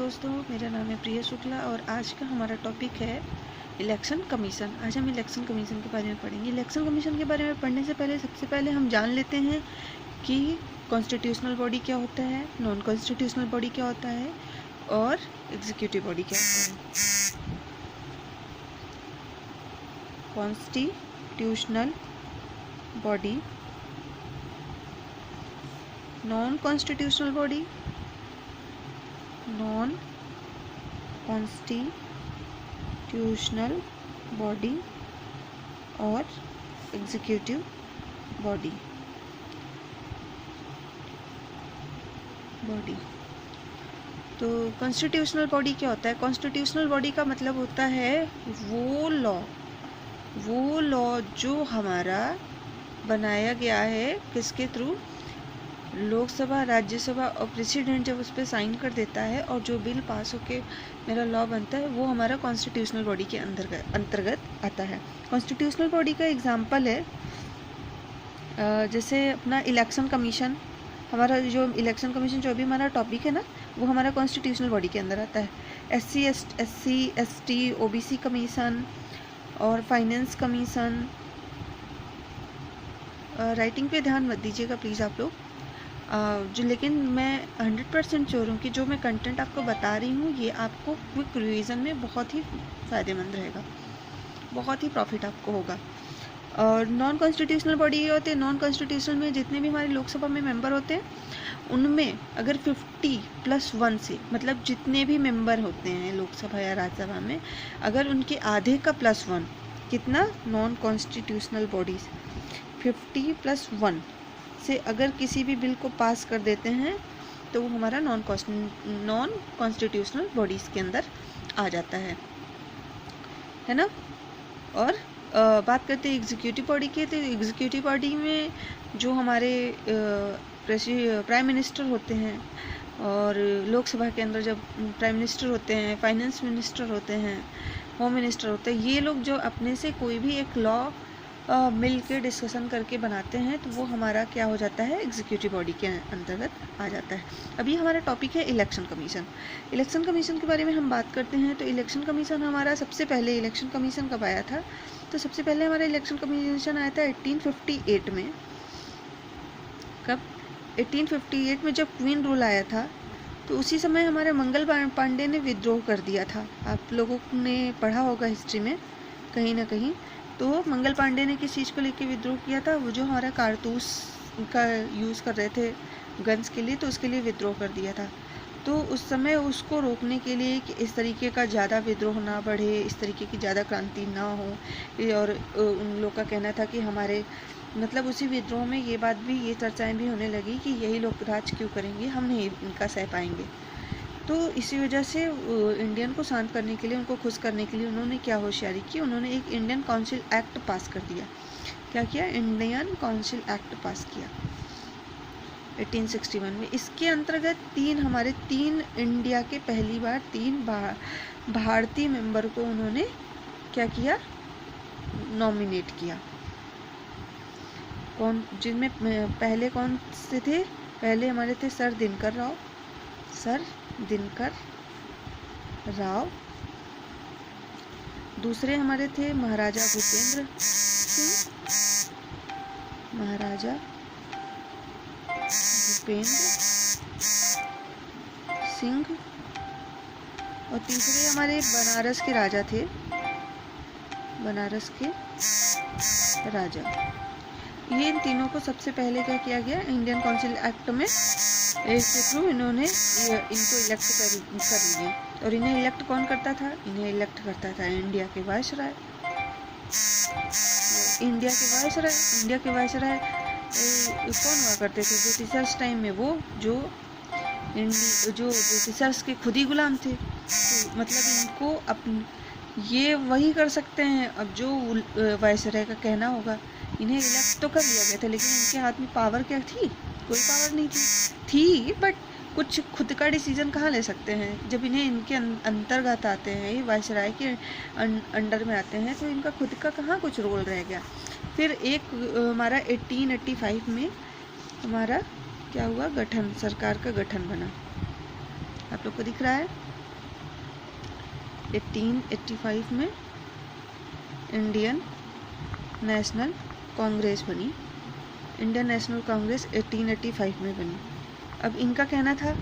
दोस्तों, मेरा नाम है प्रिया शुक्ला और आज का हमारा टॉपिक है इलेक्शन कमीशन। आज हम इलेक्शन कमीशन के बारे में पढ़ेंगे। इलेक्शन कमीशन के बारे में पढ़ने से पहले सबसे पहले हम जान लेते हैं कि कॉन्स्टिट्यूशनल बॉडी क्या होता है, नॉन कॉन्स्टिट्यूशनल बॉडी क्या होता है और एग्जीक्यूटिव बॉडी क्या होता है। Constitutional body, non constitutional body, non constitutional body और एग्जीक्यूटिव बॉडी। तो कॉन्स्टिट्यूशनल बॉडी क्या होता है? कॉन्स्टिट्यूशनल बॉडी का मतलब होता है वो लॉ जो हमारा बनाया गया है, किसके थ्रू? लोकसभा, राज्यसभा और प्रेसिडेंट जब उस पर साइन कर देता है और जो बिल पास होके मेरा लॉ बनता है, वो हमारा कॉन्स्टिट्यूशनल बॉडी के अंतर्गत आता है। कॉन्स्टिट्यूशनल बॉडी का एग्जांपल है जैसे अपना इलेक्शन कमीशन। हमारा जो इलेक्शन कमीशन जो अभी हमारा टॉपिक है ना, वो हमारा कॉन्स्टिट्यूशनल बॉडी के अंदर आता है। SC ST OBC कमीशन और फाइनेंस कमीशन। राइटिंग पे ध्यान मत दीजिएगा प्लीज़ आप लोग। लेकिन मैं 100% श्योर हूँ कि जो मैं कंटेंट आपको बता रही हूँ ये आपको क्विक रिवीजन में बहुत ही फ़ायदेमंद रहेगा, बहुत ही प्रॉफिट आपको होगा। और नॉन कॉन्स्टिट्यूशनल बॉडी ये होते हैं, नॉन कॉन्स्टिट्यूशनल में जितने भी हमारे लोकसभा में मेंबर होते हैं, उनमें अगर 50+1 से, मतलब जितने भी मेंबर होते हैं लोकसभा या राज्यसभा में, अगर उनके आधे का +1 कितना, नॉन कॉन्स्टिट्यूशनल बॉडीज़ 50+1 से अगर किसी भी बिल को पास कर देते हैं तो वो हमारा नॉन कॉन्स्टिट्यूशनल बॉडीज़ के अंदर आ जाता है ना। और बात करते हैं एग्जीक्यूटिव बॉडी की। तो एग्जीक्यूटिव बॉडी में जो हमारे प्राइम मिनिस्टर होते हैं, और लोकसभा के अंदर जब प्राइम मिनिस्टर होते हैं, फाइनेंस मिनिस्टर होते हैं, होम मिनिस्टर होते हैं, ये लोग जो अपने से कोई भी एक लॉ मिल के डिस्कशन करके बनाते हैं, तो वो हमारा क्या हो जाता है, एग्जीक्यूटिव बॉडी के अंतर्गत आ जाता है। अभी हमारा टॉपिक है इलेक्शन कमीशन। इलेक्शन कमीशन के बारे में हम बात करते हैं। तो इलेक्शन कमीशन हमारा सबसे पहले, इलेक्शन कमीशन कब आया था? तो सबसे पहले हमारा इलेक्शन कमीशन आया था 1858 में। कब? 1858 में जब क्वीन रूल आया था, तो उसी समय हमारे मंगल पांडे ने विद्रोह कर दिया था। आप लोगों ने पढ़ा होगा हिस्ट्री में कहीं ना कहीं। तो मंगल पांडे ने किस चीज़ को लेकर विद्रोह किया था? वो जो हमारा कारतूस का यूज़ कर रहे थे गन्स के लिए, तो उसके लिए विद्रोह कर दिया था। तो उस समय उसको रोकने के लिए कि इस तरीके का ज़्यादा विद्रोह ना बढ़े, इस तरीके की ज़्यादा क्रांति ना हो, और उन लोग का कहना था कि हमारे, मतलब उसी विद्रोह में ये बात भी, ये चर्चाएं भी होने लगी कि यही लोग राज क्यों करेंगे, हम नहीं इनका सह पाएंगे। तो इसी वजह से इंडियन को शांत करने के लिए, उनको खुश करने के लिए उन्होंने क्या होशियारी की, उन्होंने एक इंडियन काउंसिल एक्ट पास कर दिया। क्या किया? इंडियन काउंसिल एक्ट पास किया 1861 में। इसके अंतर्गत हमारे तीन इंडिया के पहली बार 3 भारतीय मेंबर को उन्होंने क्या किया, नॉमिनेट किया। कौन? जिनमें पहले कौन से थे? पहले हमारे थे सर दिनकर राव। दूसरे हमारे थे महाराजा भूपेंद्र सिंह। और तीसरे हमारे बनारस के राजा थे, बनारस के राजा। ये इन तीनों को सबसे पहले क्या किया गया, इंडियन काउंसिल एक्ट में इसके थ्रू इन्होंने इनको इलेक्ट कर लिए। और इन्हें इलेक्ट कौन करता था? इन्हें इलेक्ट करता था इंडिया के वायसराय। इंडिया के वायसराय कौन हुआ करते थे ब्रिटिशर्स टाइम में? वो जो ब्रिटिशर्स के खुद ही गुलाम थे। तो मतलब इनको ये वही कर सकते हैं। अब जो वायसराय का कहना होगा, इन्हें इलेक्ट तो कर लिया गया था, लेकिन इनके हाथ में पावर क्या थी? कोई पावर नहीं थी। बट कुछ खुद का डिसीजन कहाँ ले सकते हैं? जब इन्हें इनके अंतर्गत आते हैं, ये वायसराय के अंडर में आते हैं, तो इनका खुद का कहाँ कुछ रोल रह गया। फिर एक हमारा 1885 में हमारा क्या हुआ, गठन, सरकार का गठन बना। आप लोग को दिख रहा है। 1885 में इंडियन नेशनल कांग्रेस बनी। इंडियन नेशनल कांग्रेस 1885 में बनी। अब इनका कहना था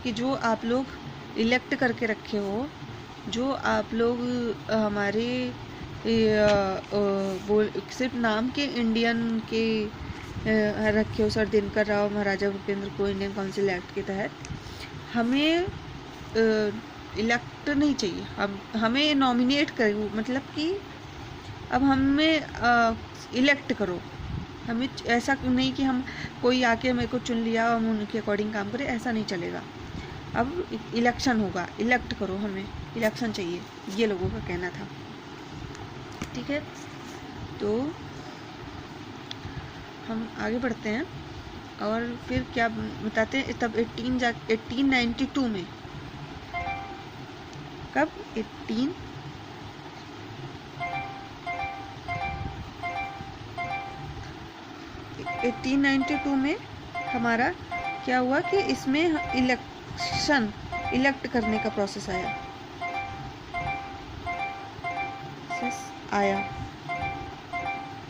कि जो आप लोग इलेक्ट करके रखे हो, जो आप लोग हमारे सिर्फ नाम के इंडियन के रखे हो, सर दिनकर राव महाराजा भूपेंद्र को इंडियन काउंसिल एक्ट के तहत, हमें इलेक्ट नहीं चाहिए, हमें नॉमिनेट करो, मतलब कि अब हमें इलेक्ट करो। हमें ऐसा नहीं कि हम कोई आके मेरे को चुन लिया और हम उनके अकॉर्डिंग काम करें, ऐसा नहीं चलेगा। अब इलेक्शन होगा, इलेक्ट करो, हमें इलेक्शन चाहिए, ये लोगों का कहना था। ठीक है, तो हम आगे बढ़ते हैं और फिर क्या बताते हैं। तब 1892 में, कब 1892 में हमारा क्या हुआ कि इसमें इलेक्ट करने का प्रोसेस आया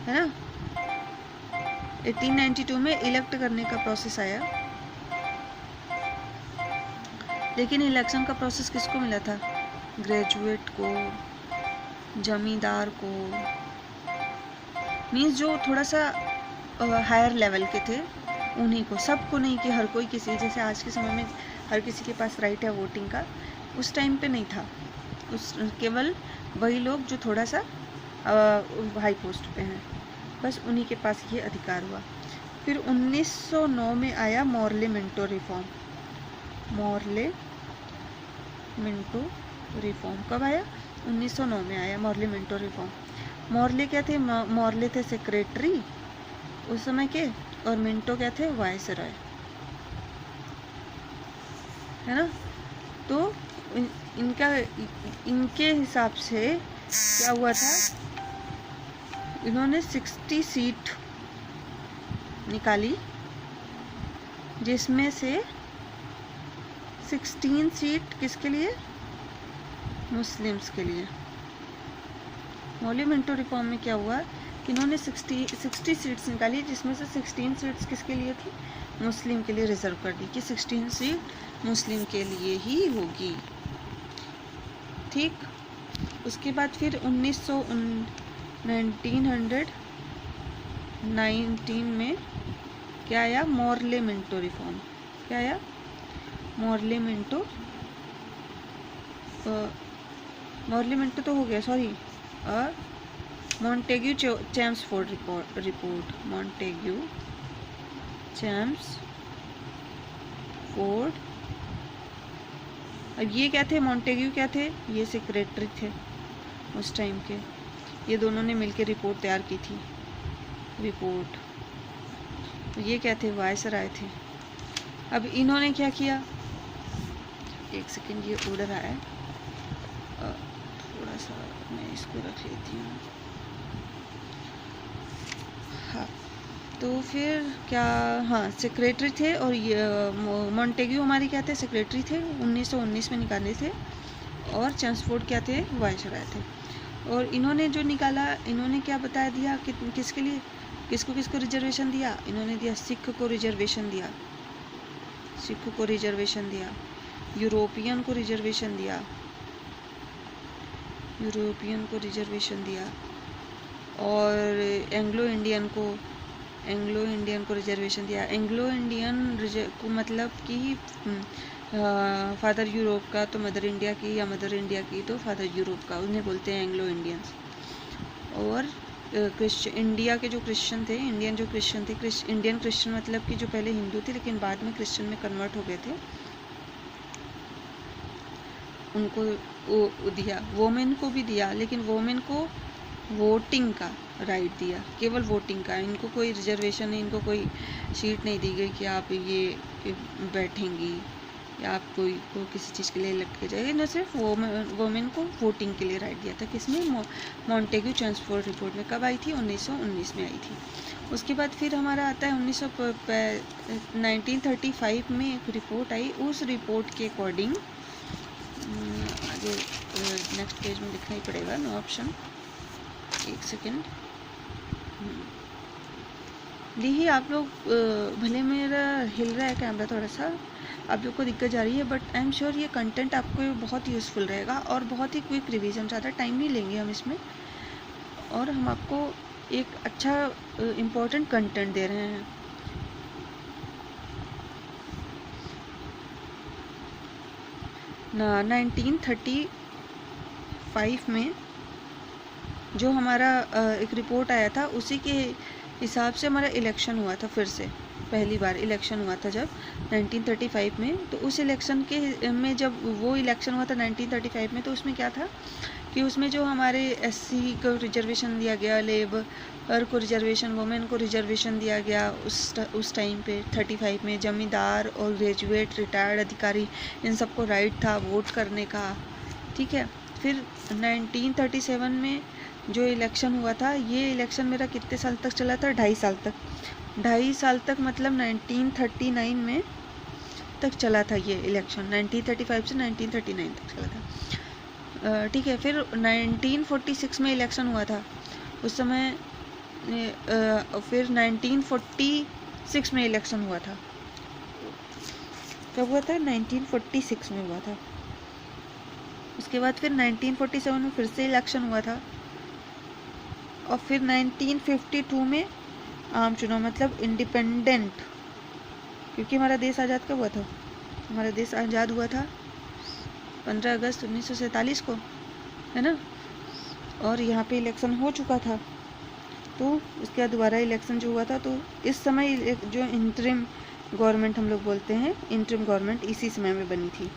है ना। 1892 में इलेक्ट करने का प्रोसेस आया, लेकिन इलेक्शन का प्रोसेस किसको मिला था? ग्रेजुएट को, जमींदार को, मीन्स जो थोड़ा सा हायर लेवल के थे उन्हीं को, सबको नहीं कि हर कोई, किसी जैसे आज के समय में हर किसी के पास राइट है वोटिंग का, उस टाइम पे नहीं था। केवल वही लोग जो थोड़ा सा हाई पोस्ट पे हैं, बस उन्हीं के पास ये अधिकार हुआ। फिर 1909 में आया Morley Minto reform. Morley Minto reform कब आया? 1909 में आया मॉर्ले मिंटो रिफॉर्म। मॉर्ले क्या थे? मॉर्ले थे सेक्रेटरी उस समय के, और मिंटो क्या थे? वायसरॉय, है ना। तो इनके हिसाब से क्या हुआ था, इन्होंने 60 सीट निकाली, जिसमें से 16 सीट किसके लिए? मुस्लिम्स के लिए। मॉर्ले मिंटो रिफॉर्म में क्या हुआ कि इन्होंने 60 सीट्स निकाली, जिसमें से 16 सीट्स किसके लिए थी? मुस्लिम के लिए रिजर्व कर दी कि 16 सीट मुस्लिम के लिए ही होगी। ठीक, उसके बाद फिर 1919 में क्या आया? Morley Minto reform. क्या आया? मॉर्ले मिंटो तो हो गया, sorry, Montagu Chelmsford report. Montagu Chelmsford. अब ये क्या थे? मॉन्टेग्यू क्या थे? ये सेक्रेटरी थे उस टाइम के। ये दोनों ने मिलकर रिपोर्ट तैयार की थी। रिपोर्ट, ये क्या थे? वायसराय थे। अब इन्होंने क्या किया, एक सेकंड, ये ऑर्डर आया है, थोड़ा सा मैं इसको रख लेती हूँ। हाँ, तो फिर क्या, हाँ, सेक्रेटरी थे, और ये मॉन्टेग्यू हमारे क्या थे? सेक्रेटरी थे, 1919 में निकाले थे, और चैम्सफोर्ड क्या थे? वायसराय थे। और इन्होंने जो निकाला, इन्होंने क्या बता दिया कि किसके लिए, किसको रिजर्वेशन दिया? इन्होंने दिया सिख को रिजर्वेशन दिया, सिख को रिजर्वेशन दिया, यूरोपियन को रिजर्वेशन दिया, यूरोपियन को रिजर्वेशन दिया, और एंग्लो इंडियन को रिजर्वेशन दिया। एंग्लो इंडियन को मतलब कि फादर यूरोप का तो मदर इंडिया की, या मदर इंडिया की तो फादर यूरोप का, उन्हें बोलते हैं एंग्लो इंडियंस। और इंडिया के जो क्रिश्चियन थे, इंडियन क्रिश्चियन मतलब कि जो पहले हिंदू थे लेकिन बाद में क्रिश्चियन में कन्वर्ट हो गए थे, उनको दिया। वोमेन को भी दिया, लेकिन वोमेन को वोटिंग का राइट दिया, केवल वोटिंग का। इनको कोई रिजर्वेशन नहीं, इनको कोई सीट नहीं दी गई कि आप ये बैठेंगी या आप कोई को किसी चीज़ के लिए इलेक्ट किया जाएगा। न सिर्फ वोमेन को वोटिंग के लिए राइट दिया था। किसमें? मॉन्टेग्यू चेम्सफोर्ड रिपोर्ट में। कब आई थी? 1919 में आई थी। उसके बाद फिर हमारा आता है 1935 में एक रिपोर्ट आई। उस रिपोर्ट के अकॉर्डिंग आगे नेक्स्ट पेज में लिखना ही पड़ेगा, नो ऑप्शन, एक सेकेंड। देखिए आप लोग, भले मेरा हिल रहा है कैमरा थोड़ा सा, आप लोग को दिक्कत जा रही है, बट आई एम श्योर ये कंटेंट आपको बहुत यूज़फुल रहेगा और बहुत ही क्विक रिवीजन, ज़्यादा टाइम नहीं लेंगे हम इसमें, और हम आपको एक अच्छा इम्पोर्टेंट कंटेंट दे रहे हैं। ना 1935 में जो हमारा एक रिपोर्ट आया था, उसी के हिसाब से हमारा इलेक्शन हुआ था। फिर से पहली बार इलेक्शन हुआ था जब 1935 में। तो उस इलेक्शन के में जब वो इलेक्शन हुआ था 1935 में, तो उसमें क्या था कि उसमें जो हमारे एससी को रिजर्वेशन दिया गया, लेबर को रिजर्वेशन, वुमेन को रिजर्वेशन दिया गया उस टाइम पे 35 में। जमींदार और ग्रेजुएट रिटायर्ड अधिकारी, इन सबको राइट था वोट करने का, ठीक है। फिर 1937 में जो इलेक्शन हुआ था, ये इलेक्शन मेरा कितने साल तक चला था? 2.5 साल तक। 2.5 साल तक मतलब 1939 में तक चला था ये इलेक्शन। 1935 से 1939 तक चला था, ठीक है। फिर 1946 में इलेक्शन हुआ था उस समय। फिर 1946 में इलेक्शन हुआ था। कब हुआ था? 1946 में हुआ था। उसके बाद फिर 1947 में फिर से इलेक्शन हुआ था, और फिर 1952 में आम चुनाव, मतलब इंडिपेंडेंट, क्योंकि हमारा देश आज़ाद कब हुआ था? हमारा देश आज़ाद हुआ था 15 अगस्त 1947 को, है ना। और यहाँ पे इलेक्शन हो चुका था, तो उसके बाद दोबारा इलेक्शन जो हुआ था, तो इस समय जो इंटरिम गवर्नमेंट हम लोग बोलते हैं, इंटरिम गवर्नमेंट इसी समय में बनी थी।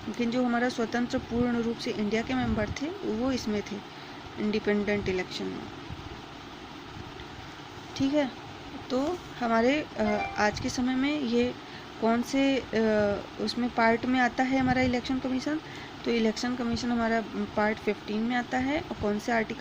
लेकिन जो हमारा स्वतंत्र पूर्ण रूप से इंडिया के मेंबर थे, वो इसमें थे, इंडिपेंडेंट इलेक्शन में, ठीक है। तो हमारे आज के समय में ये कौन से उसमें पार्ट में आता है हमारा इलेक्शन कमीशन? तो इलेक्शन कमीशन हमारा पार्ट 15 में आता है। और कौन से आर्टिकल